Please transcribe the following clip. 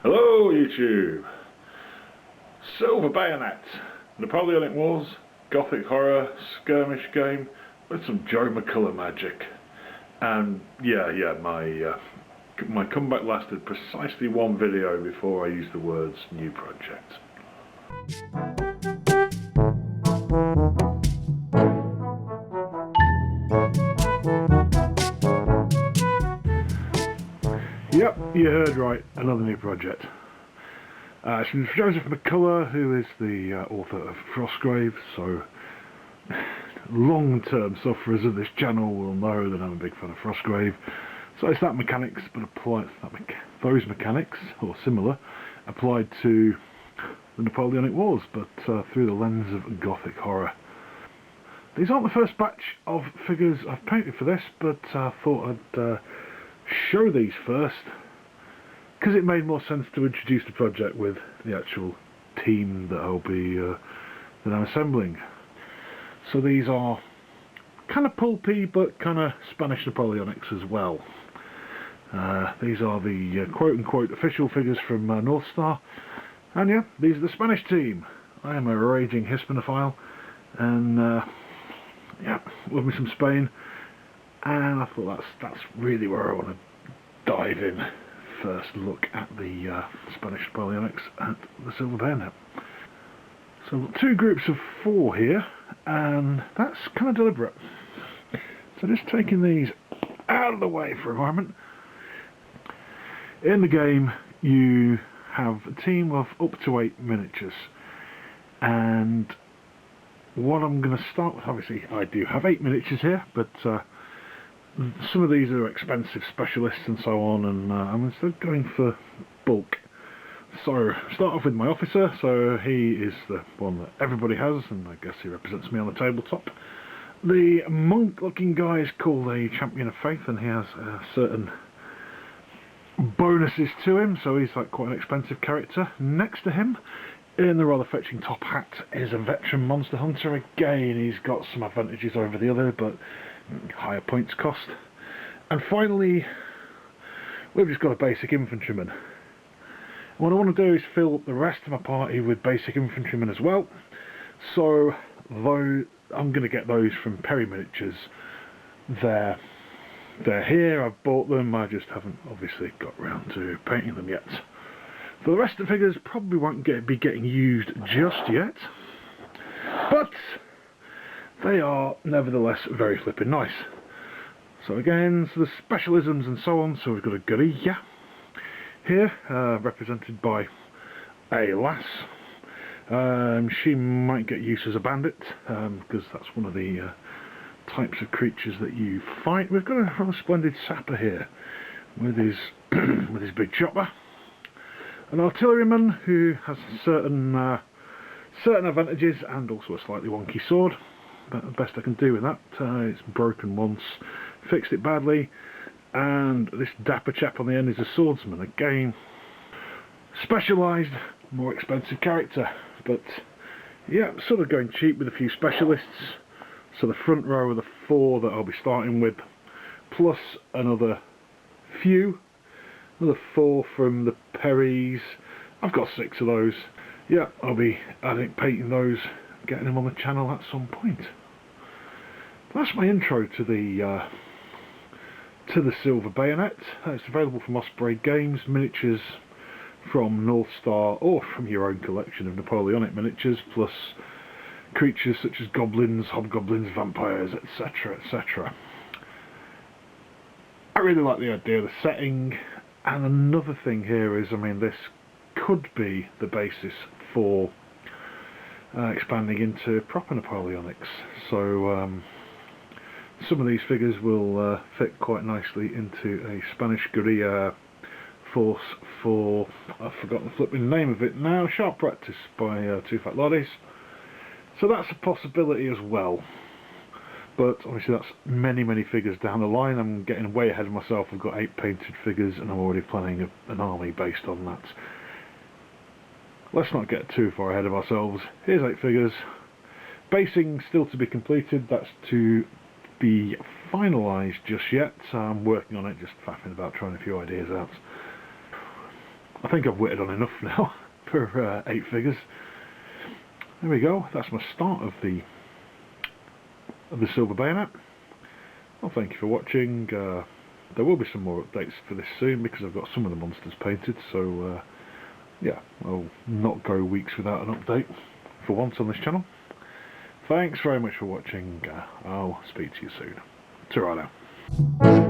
Hello YouTube! Silver Bayonet, Napoleonic Wars, Gothic horror, skirmish game with some Joe McCullough magic. And my comeback lasted precisely one video before I used the words new project. Yep, you heard right, another new project. It's from Joseph McCullough, who is the author of Frostgrave, so long-term sufferers of this channel will know that I'm a big fan of Frostgrave. So it's that mechanics, but those mechanics, or similar, applied to the Napoleonic Wars, but through the lens of Gothic horror. These aren't the first batch of figures I've painted for this, but I thought I'd show these first, because it made more sense to introduce the project with the actual team that that I'm assembling. So these are kind of pulpy, but kind of Spanish Napoleonics as well. These are the quote-unquote official figures from North Star, and yeah, these are the Spanish team. I am a raging Hispanophile, and yeah, love me some Spain, and I thought that's really where I want to dive in. First look at the Spanish Napoleonics and the Silver Bayonet. So we've got two groups of 4 here, and that's kind of deliberate. So just taking these out of the way for a moment. In the game you have a team of up to 8 miniatures, and what I'm going to start with, obviously I do have 8 miniatures here, but some of these are expensive specialists and so on, and I'm instead going for bulk. So start off with my officer. So he is the one that everybody has, and I guess he represents me on the tabletop. The monk looking guy is called a Champion of Faith, and he has certain bonuses to him, so he's like quite an expensive character. Next to him, in the rather fetching top hat, is a veteran monster hunter. Again, he's got some advantages over the other, but higher points cost. And finally, we've just got a basic infantryman. What I want to do is fill up the rest of my party with basic infantrymen as well. So though I'm going to get those from Perry Miniatures. They're here, I've bought them, I just haven't obviously got round to painting them yet. For the rest of the figures, probably won't be getting used just yet, but they are nevertheless very flippin' nice. So again, so the specialisms and so on. So we've got a Guerilla here, represented by a lass. She might get used as a bandit, because that's one of the types of creatures that you fight. We've got a rather splendid sapper here with his with his big chopper. An artilleryman who has certain advantages, and also a slightly wonky sword. But the best I can do with that. It's broken once, fixed it badly, and this dapper chap on the end is a swordsman. Again, specialised, more expensive character, but yeah, sort of going cheap with a few specialists. So the front row of the 4 that I'll be starting with, plus another 4 from the Perrys. I've got 6 of those. Yeah, I'll be painting those, getting them on the channel at some point. That's my intro to the Silver Bayonet. It's available from Osprey Games. Miniatures from North Star, or from your own collection of Napoleonic miniatures, plus creatures such as goblins, hobgoblins, vampires, etc, etc. I really like the idea of the setting, and another thing here is, I mean, this could be the basis for expanding into proper Napoleonics. So some of these figures will fit quite nicely into a Spanish guerrilla force for, I've forgotten the flipping name of it now, Sharp Practice by Two Fat Ladies. So that's a possibility as well. But obviously that's many figures down the line. I'm getting way ahead of myself. I've got 8 painted figures, and I'm already planning an army based on that. Let's not get too far ahead of ourselves. Here's 8 figures. Basing still to be completed. That's to be finalised just yet. I'm working on it, just faffing about, trying a few ideas out. I think I've witted on enough now for 8 figures. There we go, that's my start of the Silver Bayonet. Well, thank you for watching. There will be some more updates for this soon because I've got some of the monsters painted, so yeah, I'll not go weeks without an update for once on this channel. Thanks very much for watching. I'll speak to you soon. Ta-ra now.